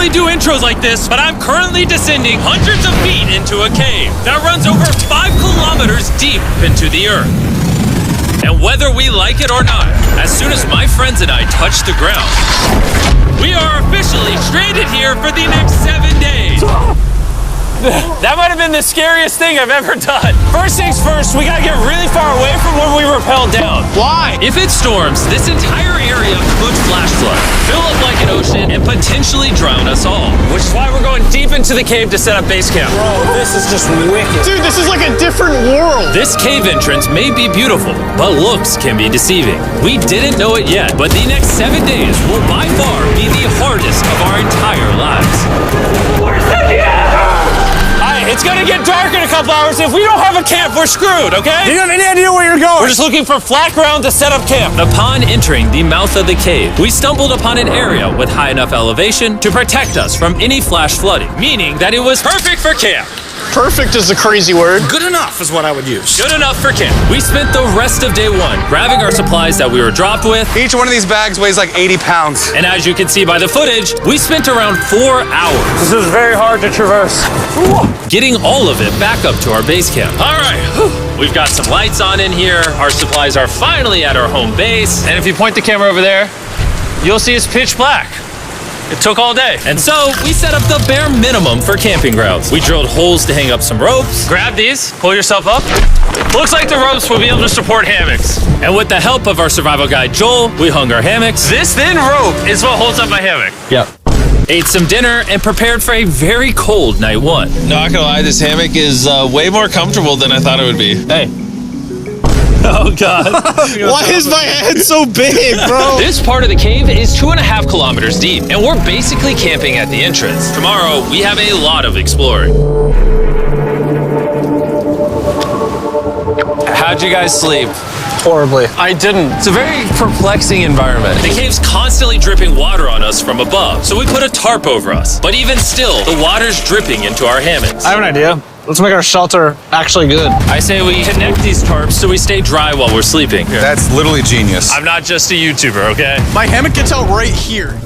usually do intros like this, but I'm currently descending hundreds of feet into a cave that runs over 5 kilometers deep into the earth. And whether we like it or not, as soon as my friends and I touch the ground, we are officially stranded here for the next 7 days. That might have been the scariest thing I've ever done. First things first, we gotta get really far away from where we rappelled down. Why? If it storms, this entire area could flash flood, fill up like an ocean, and potentially drown us all. Which is why we're going deep into the cave to set up base camp. Bro, this is just wicked. Dude, this is like a different world. This cave entrance may be beautiful, but looks can be deceiving. We didn't know it yet, but the next 7 days will by far be the hardest of our entire lives. Where's the camp? It's gonna get dark in a couple hours. If we don't have a camp, we're screwed, okay? Do you have any idea where you're going? We're just looking for flat ground to set up camp. Upon entering the mouth of the cave, we stumbled upon an area with high enough elevation to protect us from any flash flooding, meaning that it was perfect for camp. Perfect is the crazy word. Good enough is what I would use. Good enough for camp. We spent the rest of day 1 grabbing our supplies that we were dropped with. Each one of these bags weighs like 80 pounds. And as you can see by the footage, we spent around 4 hours. This is very hard to traverse. Getting all of it back up to our base camp. All right, we've got some lights on in here. Our supplies are finally at our home base. And if you point the camera over there, you'll see it's pitch black. It took all day. And so we set up the bare minimum for camping grounds. We drilled holes to hang up some ropes. Grab these, pull yourself up. Looks like the ropes will be able to support hammocks. And with the help of our survival guide, Joel, we hung our hammocks. This thin rope is what holds up my hammock. Yep. Ate some dinner and prepared for a very cold night 1. Not gonna lie, this hammock is way more comfortable than I thought it would be. Hey. Oh, God. Why is my head so big, bro? This part of the cave is 2.5 kilometers deep, and we're basically camping at the entrance. Tomorrow, we have a lot of exploring. How'd you guys sleep? Horribly. I didn't. It's a very perplexing environment. The cave's constantly dripping water on us from above, so we put a tarp over us. But even still, the water's dripping into our hammocks. I have an idea. Let's make our shelter actually good. I say we connect these tarps so we stay dry while we're sleeping. That's literally genius. I'm not just a YouTuber, okay? My hammock gets out right here.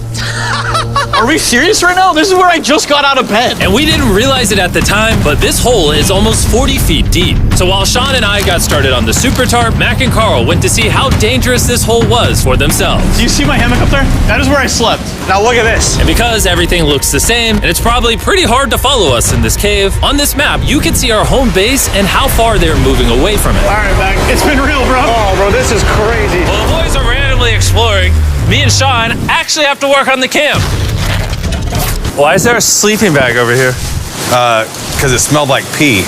Are we serious right now? This is where I just got out of bed. And we didn't realize it at the time, but this hole is almost 40 feet deep. So while Sean and I got started on the super tarp, Mac and Carl went to see how dangerous this hole was for themselves. Do you see my hammock up there? That is where I slept. Now look at this. And because everything looks the same, and it's probably pretty hard to follow us in this cave, on this map, you can see our home base and how far they're moving away from it. All right, Mac. It's been real, bro. Oh, bro, this is crazy. While the boys are randomly exploring, me and Sean actually have to work on the camp. Why is there a sleeping bag over here? Because it smelled like pee.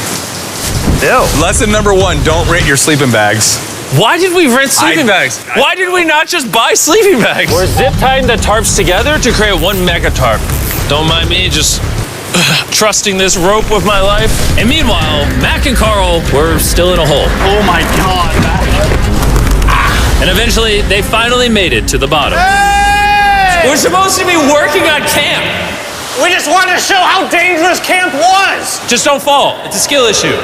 Ew. Lesson number 1, don't rent your sleeping bags. Why did we rent sleeping bags? Why did we not just buy sleeping bags? We're zip tying the tarps together to create one mega tarp. Don't mind me just trusting this rope with my life. And meanwhile, Mac and Carl were still in a hole. Oh my God, Mac. And eventually, they finally made it to the bottom. Hey! We're supposed to be working on camp. We just wanted to show how dangerous camp was. Just don't fall. It's a skill issue.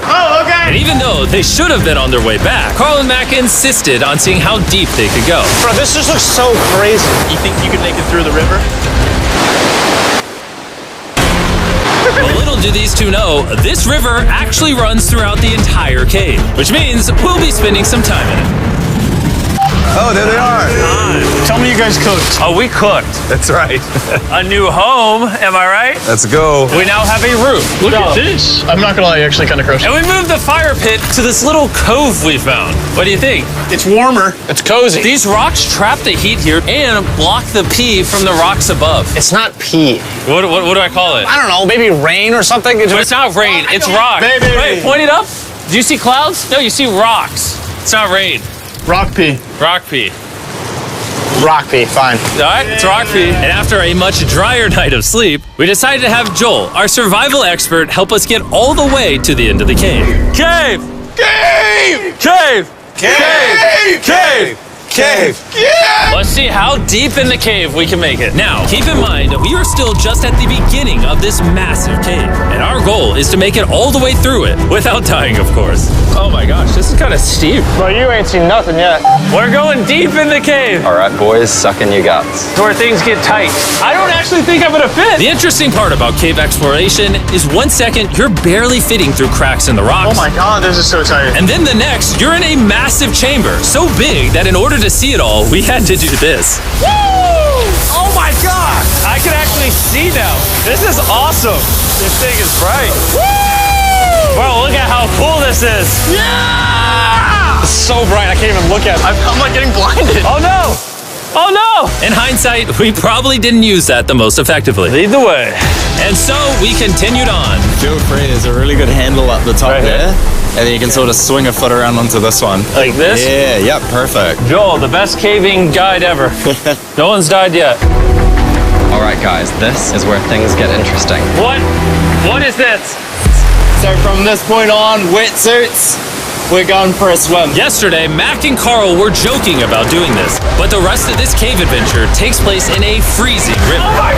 Oh, okay. And even though they should have been on their way back, Carl and Mac insisted on seeing how deep they could go. Bro, this just looks so crazy. You think you could make it through the river? But little do these two know, this river actually runs throughout the entire cave, which means we'll be spending some time in it. Oh, there they are. Tell me you guys cooked. Oh, we cooked. That's right. A new home, am I right? Let's go. We now have a roof. Look at this. I'm not gonna lie, you're actually kind of gross. And we moved the fire pit to this little cove we found. What do you think? It's warmer. It's cozy. These rocks trap the heat here and block the pee from the rocks above. It's not pee. What do I call it? I don't know, maybe rain or something. But it's not rain, it's rocks. Baby. Wait, point it up. Do you see clouds? No, you see rocks. It's not rain. Rock pee. Rock pee. Rock pee, fine. All right, it's rock pee. And after a much drier night of sleep, we decided to have Joel, our survival expert, help us get all the way to the end of the cave. Cave! Cave! Cave! Cave! Cave! Cave. Let's see how deep in the cave we can make it. Now, keep in mind, we are still just at the beginning of this massive cave, and our goal is to make it all the way through it without dying, of course. Oh my gosh, this is kind of steep. Bro, you ain't seen nothing yet. We're going deep in the cave. All right, boys, suck in your guts. It's where things get tight. I don't actually think I'm gonna fit. The interesting part about cave exploration is 1 second you're barely fitting through cracks in the rocks. Oh my god, this is so tight. And then the next, you're in a massive chamber, so big that in order to see it all, we had to do this. Woo! Oh my god! I can actually see now. This is awesome. This thing is bright. Woo! Bro, look at how cool this is. Yeah! It's so bright, I can't even look at it. I'm like getting blinded. Oh no! Oh no! In hindsight, we probably didn't use that the most effectively. Lead the way. And so we continued on. Feel free, there's a really good handle up the top Right here? there. And then you can sort of swing a foot around onto this one. Like this? Yeah, yep, perfect. Joel, the best caving guide ever. No one's died yet. All right, guys, this is where things get interesting. What? What is this? So from this point on, wetsuits, we're going for a swim. Yesterday, Mac and Carl were joking about doing this, but the rest of this cave adventure takes place in a freezing river. Oh my